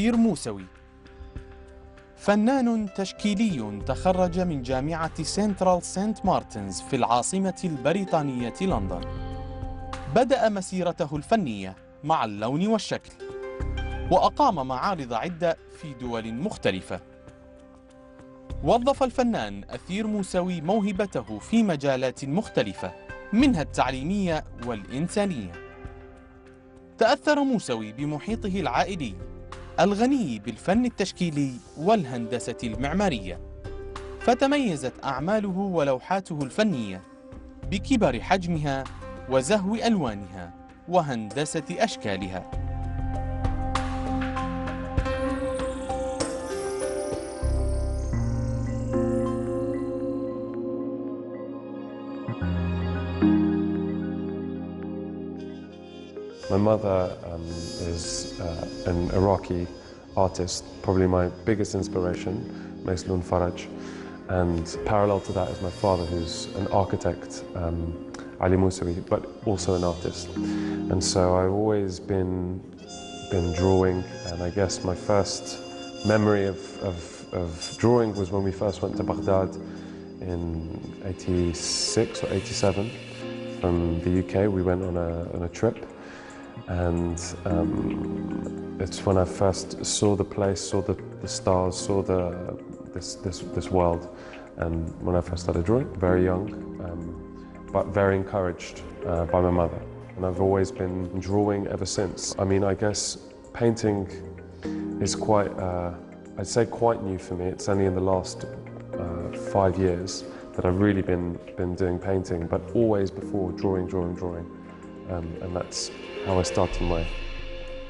أثير موسوي، فنان تشكيلي تخرج من جامعة سنترال سانت مارتنز في العاصمة البريطانية لندن. بدأ مسيرته الفنية مع اللون والشكل، وأقام معارض عدة في دول مختلفة. وظف الفنان أثير موسوي موهبته في مجالات مختلفة، منها التعليمية والإنسانية. تأثر موسوي بمحيطه العائلي الغني بالفن التشكيلي والهندسة المعمارية، فتميزت أعماله ولوحاته الفنية بكبر حجمها وزهو ألوانها وهندسة أشكالها. My mother is an Iraqi artist, probably my biggest inspiration, Mayslun Faraj. And parallel to that is my father, who's an architect, Ali Musawi, but also an artist. And so I've always been drawing, and I guess my first memory of drawing was when we first went to Baghdad in 86 or 87 from the UK. We went on a trip. And it's when I first saw the place, saw the stars, saw this world, and when I first started drawing, very young, but very encouraged by my mother. And I've always been drawing ever since. I mean, I guess painting is quite, I'd say quite new for me. It's only in the last 5 years that I've really been doing painting, but always before drawing. And that's how I started my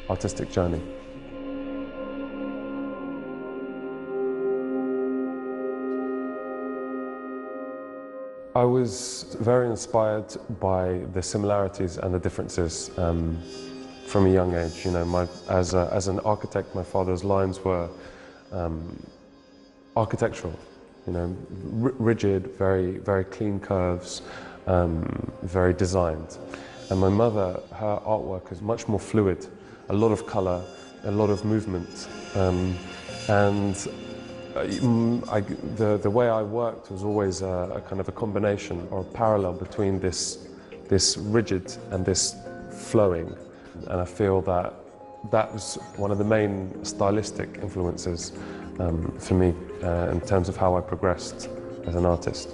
artistic journey. I was very inspired by the similarities and the differences from a young age. You know, as an architect, my father's lines were architectural. You know, rigid, very clean curves, very designed. And my mother, her artwork is much more fluid, a lot of color, a lot of movement. The way I worked was always a kind of a combination or a parallel between this rigid and this flowing. And I feel that was one of the main stylistic influences for me in terms of how I progressed as an artist.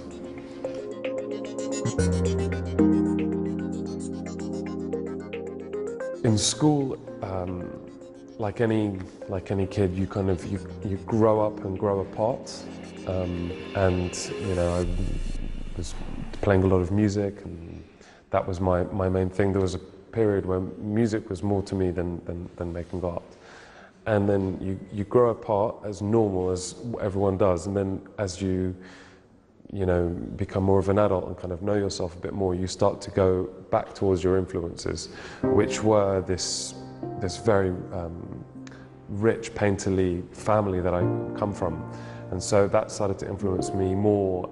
In school, like any kid, you grow up and grow apart. And you know, I was playing a lot of music, and that was my main thing. There was a period where music was more to me than making art. And then you grow apart as normal as everyone does, and then as you know, become more of an adult and kind of know yourself a bit more, you start to go back towards your influences, which were this very rich painterly family that I come from. And so that started to influence me more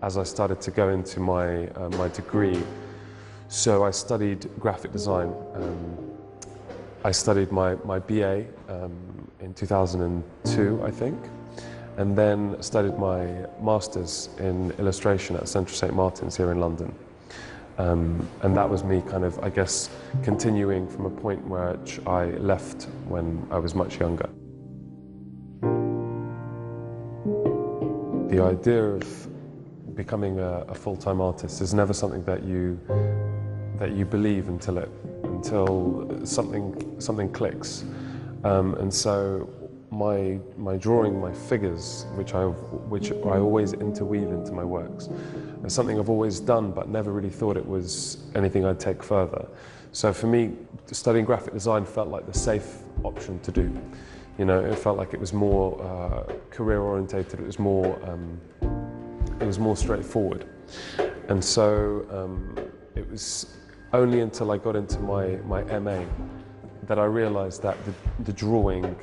as I started to go into my degree. So I studied graphic design. I studied my BA in 2002, I think. And then studied my master's in illustration at Central St Martin's here in London. And that was me kind of, I guess, continuing from a point which I left when I was much younger. The idea of becoming a full-time artist is never something that you believe until something clicks. And so my drawing, my figures, which I always interweave into my works, is something I've always done but never really thought it was anything I'd take further. So for me, studying graphic design felt like the safe option to do. You know, it felt like it was more career orientated. It was more straightforward. And so it was only until I got into my MA that I realised that the drawing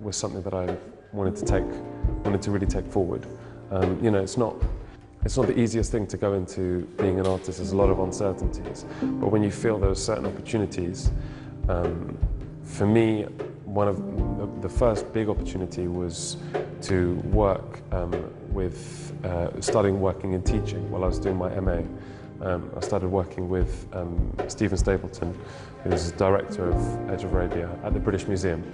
was something that I wanted to really take forward. You know, it's not the easiest thing to go into being an artist. There's a lot of uncertainties, but when you feel there are certain opportunities, for me, one of the first big opportunity was to work starting working in teaching while I was doing my MA. I started working with Stephen Stapleton, who's director of Edge of Arabia at the British Museum.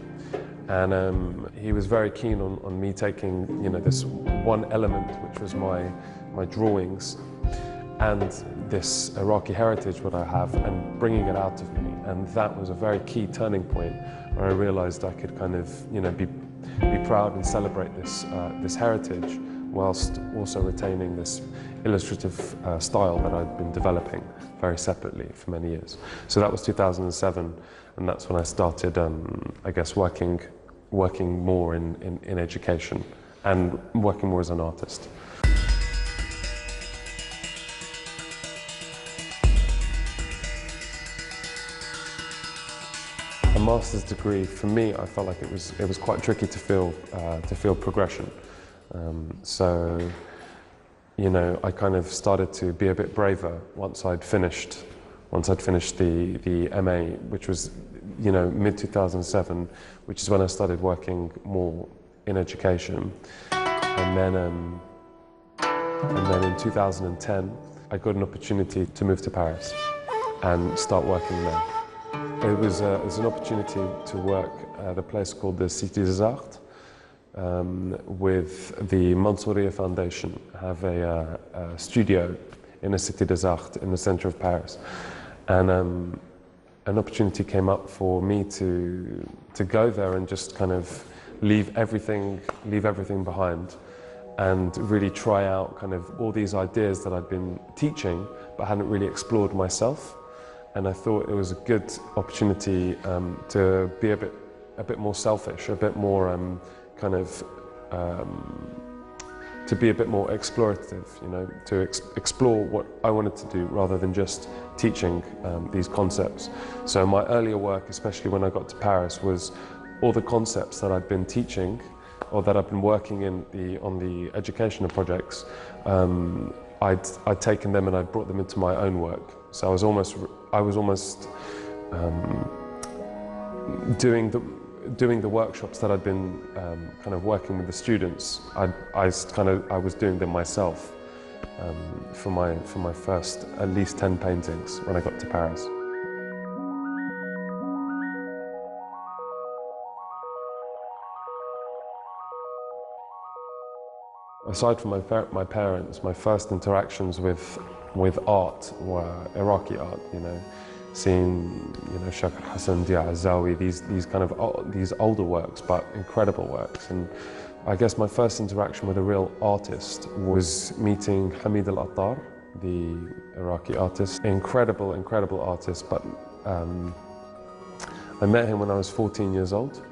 And he was very keen on me taking, this one element, which was my drawings, and this Iraqi heritage what I have, and bringing it out of me. And that was a very key turning point where I realized I could kind of, be proud and celebrate this heritage, whilst also retaining this illustrative style that I'd been developing very separately for many years. So that was 2007, and that's when I started, I guess, working more in education and working more as an artist. A master's degree, for me, I felt like it was quite tricky to feel progression. So, I kind of started to be a bit braver once I'd finished the MA, which was, mid 2007, which is when I started working more in education. And then in 2010, I got an opportunity to move to Paris and start working there. It was an opportunity to work at a place called the Cité des Arts with the Mansouriya Foundation. Have a studio in the Cité des Arts in the center of Paris. And an opportunity came up for me to go there and just kind of leave everything behind and really try out kind of all these ideas that I'd been teaching but hadn't really explored myself. And I thought it was a good opportunity to be a bit more selfish, a bit more to be a bit more explorative, to explore what I wanted to do rather than just teaching these concepts. So my earlier work, especially when I got to Paris, was all the concepts that I'd been teaching or that I've been working on the educational projects. I'd taken them and I'd brought them into my own work. So I was almost doing the workshops that I'd been kind of working with the students. I was doing them myself for my first at least 10 paintings when I got to Paris. Aside from my parents, my first interactions with art were Iraqi art. Seeing Shakar Hassan, Dia Azawi, these older works, but incredible works. And I guess my first interaction with a real artist was meeting Hamid al-Attar, the Iraqi artist. Incredible artist, but I met him when I was 14 years old,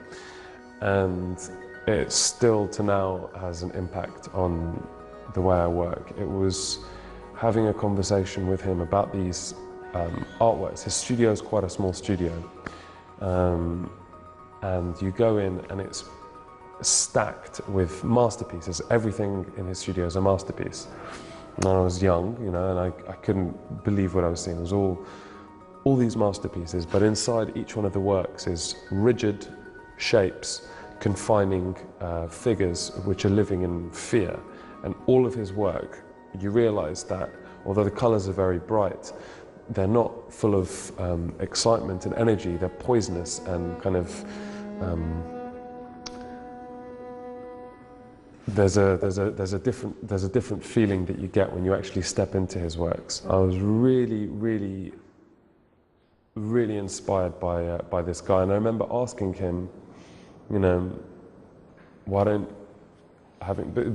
and it still to now has an impact on the way I work. It was having a conversation with him about these artworks. His studio is quite a small studio, and you go in and it's stacked with masterpieces. Everything in his studio is a masterpiece. And I was young, and I couldn't believe what I was seeing. It was all these masterpieces, but inside each one of the works is rigid shapes confining figures which are living in fear. And all of his work, you realize that although the colors are very bright, they're not full of excitement and energy. They're poisonous and kind of there's a different feeling that you get when you actually step into his works. I was really inspired by this guy, and I remember asking him, why don't,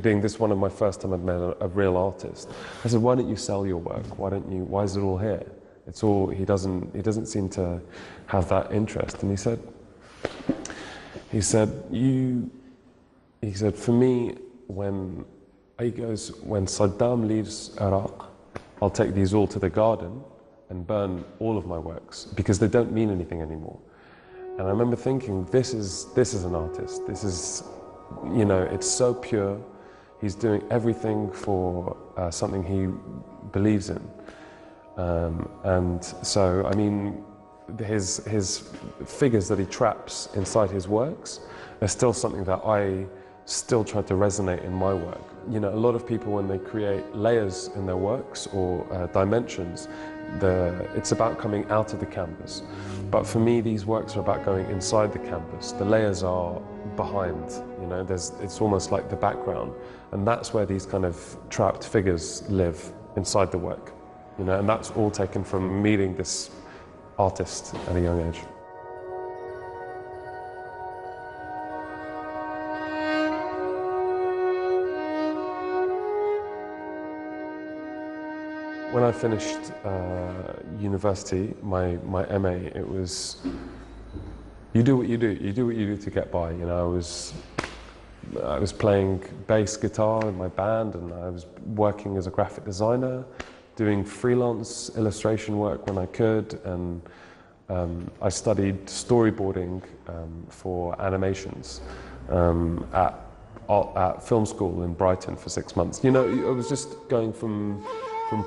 being this one of my first time I'd met a real artist, I said, why don't you sell your work? Why is it all here? He doesn't seem to have that interest. And he said, for me, when Saddam leaves Iraq, I'll take these all to the garden and burn all of my works because they don't mean anything anymore. And I remember thinking, this is an artist. This is, it's so pure. He's doing everything for something he believes in. And so, his figures that he traps inside his works are still something that I still try to resonate in my work. You know, a lot of people, when they create layers in their works or dimensions, it's about coming out of the canvas. But for me, these works are about going inside the canvas. The layers are behind, you know, it's almost like the background. And that's where these kind of trapped figures live, inside the work. You know, and that's all taken from meeting this artist at a young age. When I finished university, my MA, it was, you do what you do. You do what you do to get by. You know, I was playing bass guitar in my band, and I was working as a graphic designer, doing freelance illustration work when I could, and I studied storyboarding for animations at film school in Brighton for 6 months. You know, I was just going from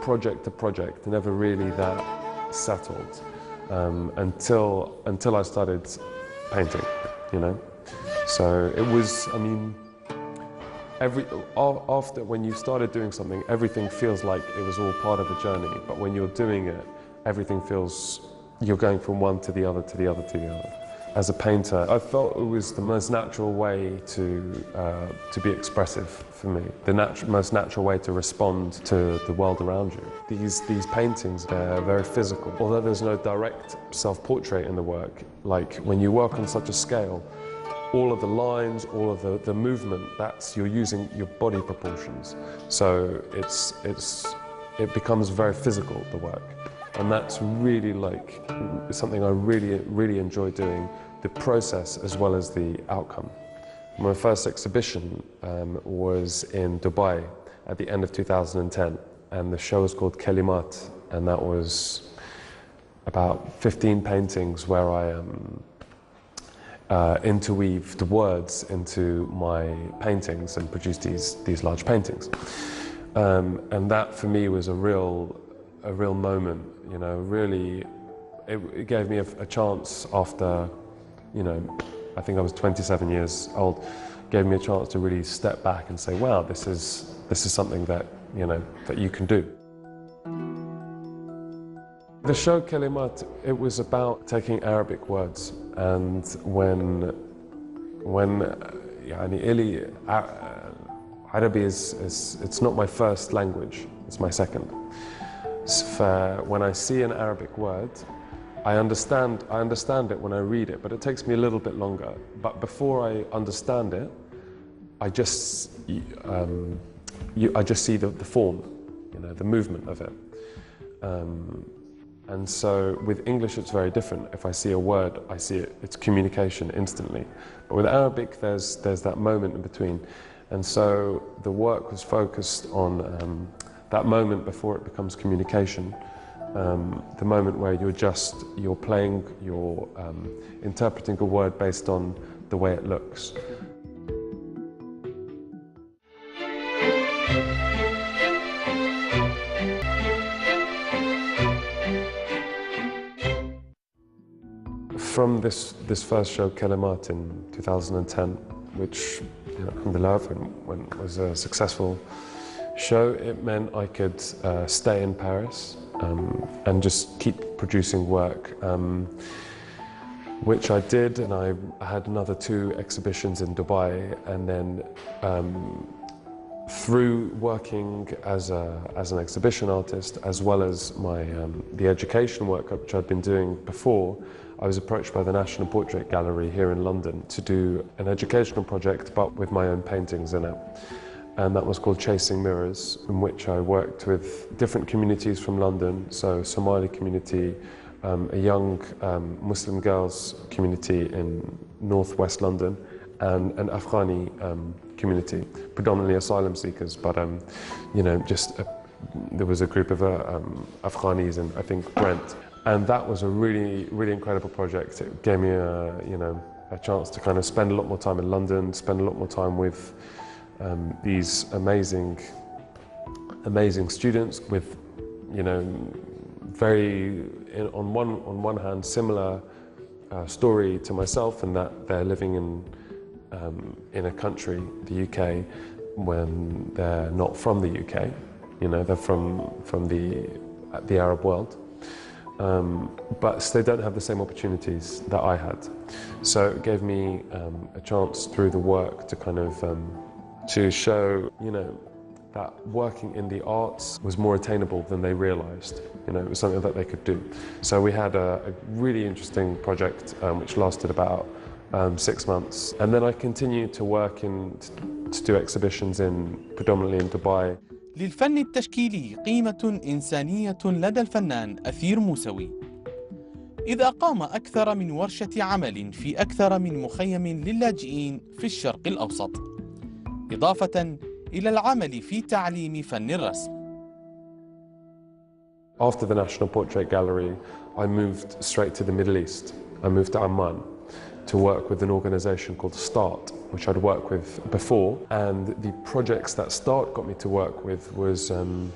project to project, never really that settled until I started painting, you know. So it was, I mean, after when you started doing something, everything feels like it was all part of a journey. But when you're doing it, everything feels you're going from one to the other, to the other, to the other. As a painter, I felt it was the most natural way to be expressive for me. The most natural way to respond to the world around you. These paintings, they're very physical. Although there's no direct self-portrait in the work, like when you work on such a scale, all of the lines, all of the movement, you're using your body proportions. So it becomes very physical, the work. And that's really like something I really enjoy doing, the process as well as the outcome. My first exhibition was in Dubai at the end of 2010, and the show was called Kalimat, and that was about 15 paintings where I interweaved words into my paintings and produced these large paintings. And that for me was a real moment, you know, really, it gave me a chance after, you know, I think I was 27 years old, gave me a chance to really step back and say, wow, this is something that, you know, that you can do. The show Kalimat, it was about taking Arabic words, and when يعني Arabic it's not my first language, it's my second. So when I see an Arabic word, I understand it when I read it, but it takes me a little bit longer. But before I understand it, I just see the form, you know, the movement of it. And so with English, it's very different. If I see a word, I see it, it's communication instantly. But with Arabic, there's that moment in between. And so the work was focused on that moment before it becomes communication. The moment where you're playing, you're interpreting a word based on the way it looks. From this first show, Kalimat, in 2010, which, you know, alhamdulillah, when it was a successful show, it meant I could stay in Paris and just keep producing work, which I did, and I had another 2 exhibitions in Dubai, and then through working as an exhibition artist, as well as the education work which I'd been doing before, I was approached by the National Portrait Gallery here in London to do an educational project, but with my own paintings in it. And that was called Chasing Mirrors, in which I worked with different communities from London, so Somali community, a young Muslim girls community in northwest London, and an Afghani community, predominantly asylum seekers, but you know, there was a group of Afghanis and I think Brent. And that was a really incredible project. It gave me a chance to kind of spend a lot more time in London, spend a lot more time with these amazing students with, you know, on one hand, similar story to myself, in that they're living in a country, the UK, when they're not from the UK. You know, they're from the Arab world, but they don't have the same opportunities that I had. So it gave me a chance through the work to kind of to show, you know, that working in the arts was more attainable than they realised. You know, it was something that they could do. So we had a really interesting project which lasted about 6 months, and then I continued to work to do exhibitions predominantly in Dubai. للفن التشكيلي قيمة إنسانية لدى الفنان أثير موسوي، إذ أقام أكثر من ورشة عمل في أكثر من مخيم للاجئين في الشرق الأوسط، إضافة إلى العمل في تعليم فن الرسم. After the National Portrait Gallery, I moved straight to the Middle East. I moved to Amman to work with an organisation called START, which I'd worked with before. And the projects that START got me to work with was in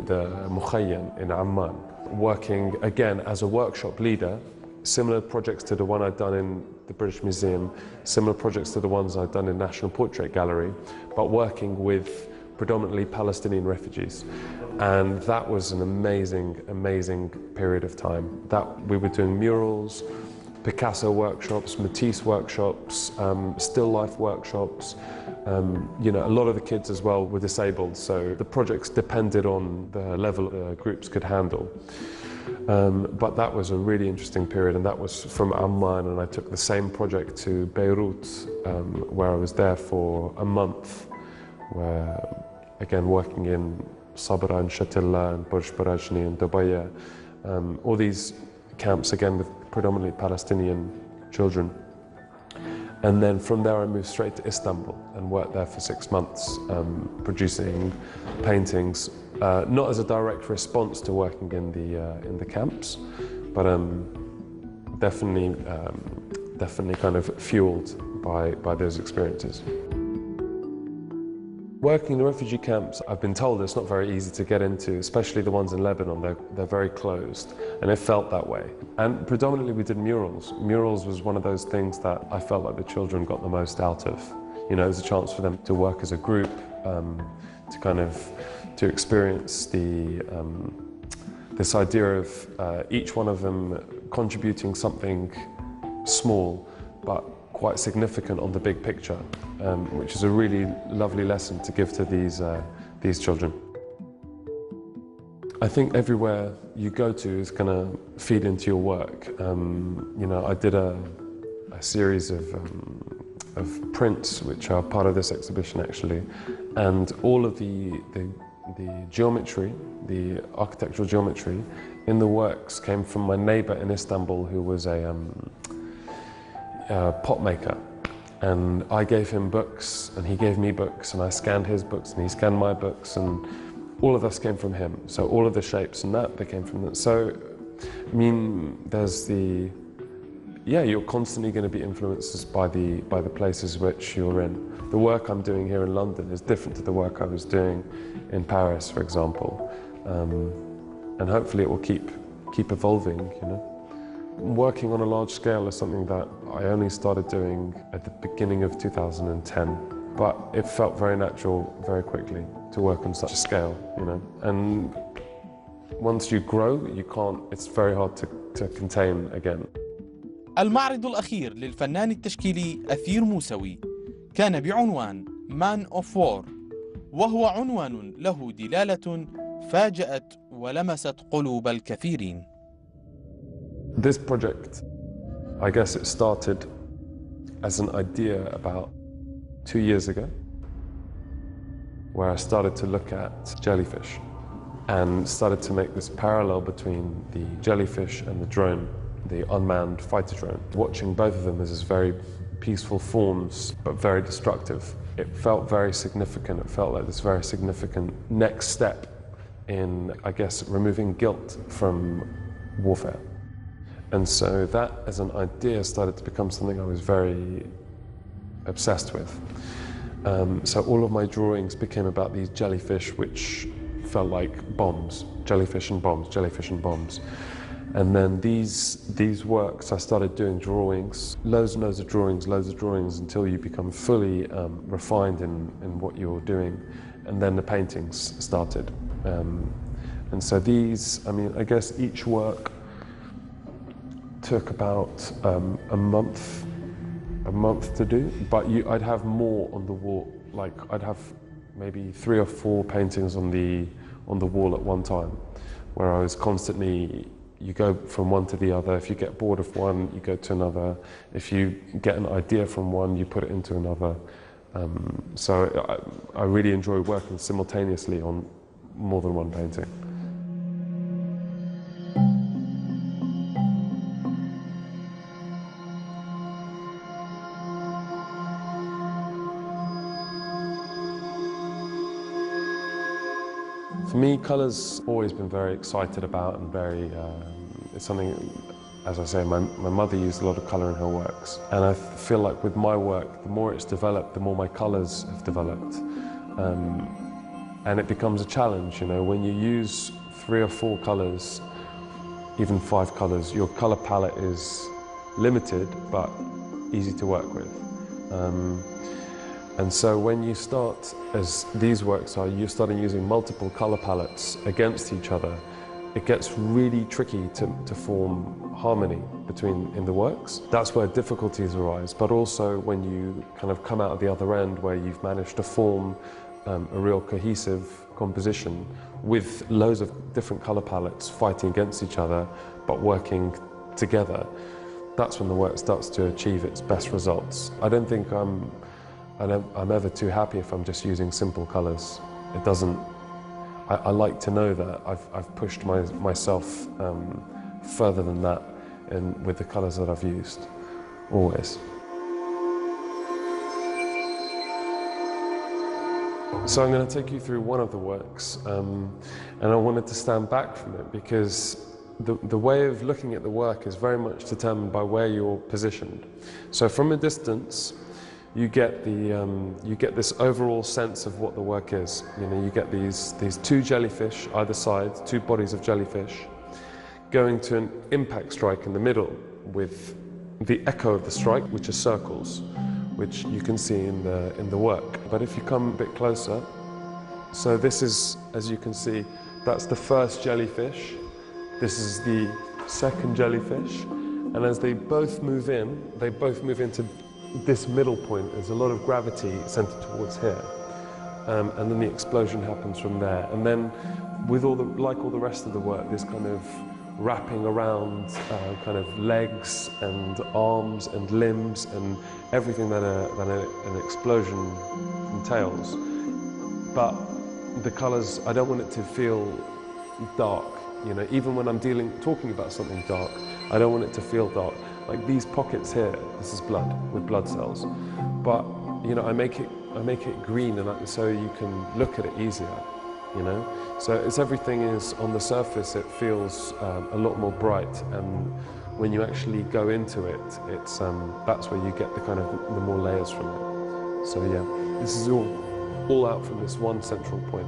the Mukhayyam in Amman, working again as a workshop leader, similar projects to the one I'd done in the British Museum, similar projects to the ones I'd done in National Portrait Gallery, but working with predominantly Palestinian refugees. And that was an amazing, amazing period of time. That we were doing murals, Picasso workshops, Matisse workshops, still life workshops. You know, a lot of the kids as well were disabled, so the projects depended on the level the groups could handle. But that was a really interesting period, and that was from Amman, and I took the same project to Beirut, where I was there for a month, where, again, working in Sabra and Shatilla and Burj Barajni and Dubai, all these camps, again, with predominantly Palestinian children. And then from there I moved straight to Istanbul and worked there for 6 months, producing paintings, not as a direct response to working in the camps, but definitely kind of fueled by those experiences. Working in the refugee camps, I've been told it's not very easy to get into, especially the ones in Lebanon. They're very closed, and it felt that way. And predominantly we did murals. Murals was one of those things that I felt like the children got the most out of. You know, it was a chance for them to work as a group, to kind of to experience this idea of each one of them contributing something small, but quite significant on the big picture, which is a really lovely lesson to give to these children. I think everywhere you go to is going to feed into your work. You know, I did a series of prints which are part of this exhibition actually, and all of the geometry, the architectural geometry in the works came from my neighbour in Istanbul, who was a pot maker, and I gave him books and he gave me books, and I scanned his books and he scanned my books, and all of us came from him. So all of the shapes and that, they came from that. So I mean, there's you're constantly going to be influenced by the places which you're in. The work I'm doing here in London is different to the work I was doing in Paris, for example, and hopefully it will keep evolving, you know. Working on a large scale is something that I only started doing at the beginning of 2010, but it felt very natural very quickly to work on such a scale, you know. And once you grow, it's very hard to contain again. المعرض الأخير للفنان التشكيلي أثير موسوي كان بعنوان Man of War، وهو عنوان له دلالة فاجأت ولمست قلوب الكثيرين. This project, I guess it started as an idea about 2 years ago, where I started to look at jellyfish and started to make this parallel between the jellyfish and the drone, the unmanned fighter drone. Watching both of them as very peaceful forms, but very destructive. It felt very significant. It felt like this very significant next step in, I guess, removing guilt from warfare. And so that, as an idea, started to become something I was very obsessed with. So all of my drawings became about these jellyfish which felt like bombs, jellyfish and bombs, jellyfish and bombs. And then these works, I started doing drawings, loads and loads of drawings until you become fully refined in what you're doing. And then the paintings started. And so these, I mean, I guess each work took about a month to do, but I'd have more on the wall. Like I'd have maybe 3 or 4 paintings on the wall at one time, where I was constantly, you go from one to the other. If you get bored of one, you go to another. If you get an idea from one, you put it into another. So I really enjoy working simultaneously on more than one painting. For me, colour's always been very excited about and very, it's something, as I say, my mother used a lot of colour in her works. And I feel like with my work, the more it's developed, the more my colours have developed. And it becomes a challenge, you know, when you use 3 or 4 colours, even 5 colours, your colour palette is limited, but easy to work with. And so when you start, as these works are, you're starting using multiple colour palettes against each other, it gets really tricky to form harmony in the works. That's where difficulties arise, but also when you kind of come out of the other end where you've managed to form a real cohesive composition with loads of different colour palettes fighting against each other, but working together. That's when the work starts to achieve its best results. I don't think I'm ever too happy if I'm just using simple colours. It doesn't. I like to know that I've pushed myself further than that with the colours that I've used, always. So I'm going to take you through one of the works, and I wanted to stand back from it because the way of looking at the work is very much determined by where you're positioned. So from a distance, you get this overall sense of what the work is. You know, you get these 2 jellyfish either side, 2 bodies of jellyfish, going to an impact strike in the middle with the echo of the strike, which are circles, which you can see in the work. But if you come a bit closer, so this is, as you can see, that's the first jellyfish. This is the second jellyfish, and as they both move into this middle point. There's a lot of gravity centered towards here, and then the explosion happens from there. And then, with all the rest of the work, this kind of wrapping around kind of legs and arms and limbs and everything that an explosion entails. But the colours, I don't want it to feel dark. You know, even when I'm talking about something dark, I don't want it to feel dark. Like these pockets here, this is blood with blood cells, but you know, I make it green, and so you can look at it easier. You know, so everything is on the surface. It feels a lot more bright, and when you actually go into it, it's that's where you get the more layers from it. So yeah, this is all out from this one central point.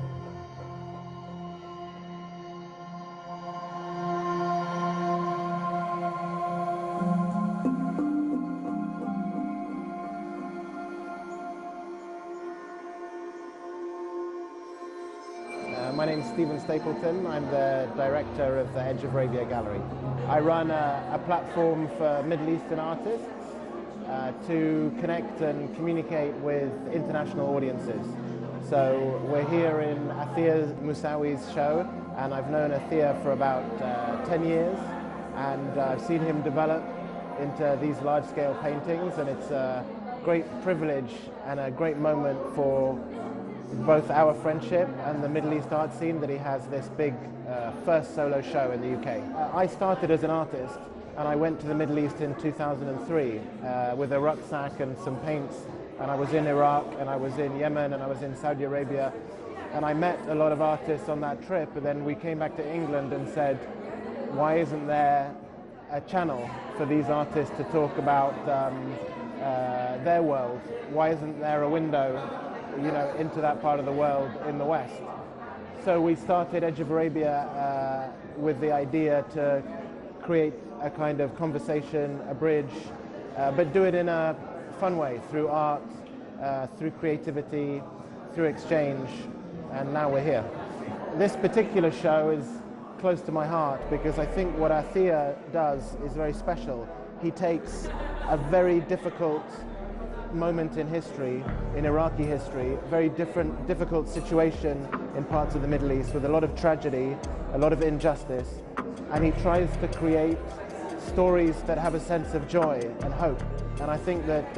My name is Stephen Stapleton. I'm the director of the Edge of Arabia Gallery. I run a platform for Middle Eastern artists to connect and communicate with international audiences. So we're here in Athir Moussawi's show, and I've known Athir for about 10 years, and I've seen him develop into these large-scale paintings, and it's a great privilege and a great moment for both our friendship and the Middle East art scene that he has this big first solo show in the UK. I started as an artist, and I went to the Middle East in 2003 with a rucksack and some paints, and I was in Iraq, and I was in Yemen, and I was in Saudi Arabia, and I met a lot of artists on that trip. And then we came back to England and said, why isn't there a channel for these artists to talk about their world? Why isn't there a window, you know, into that part of the world in the West? So we started Edge of Arabia with the idea to create a kind of conversation, a bridge, but do it in a fun way, through art, through creativity, through exchange, and now we're here. This particular show is close to my heart because I think what Eutelsat does is very special. He takes a very difficult moment in history, in Iraqi history, a very difficult situation in parts of the Middle East with a lot of tragedy, a lot of injustice, and he tries to create stories that have a sense of joy and hope. And I think that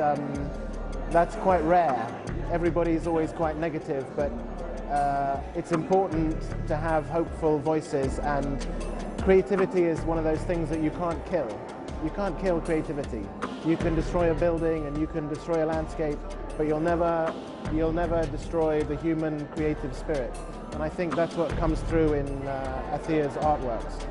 that's quite rare. Everybody's always quite negative, but it's important to have hopeful voices, and creativity is one of those things that you can't kill. You can't kill creativity. You can destroy a building and you can destroy a landscape, but you'll never destroy the human creative spirit. And I think that's what comes through in Eutelsat's artworks.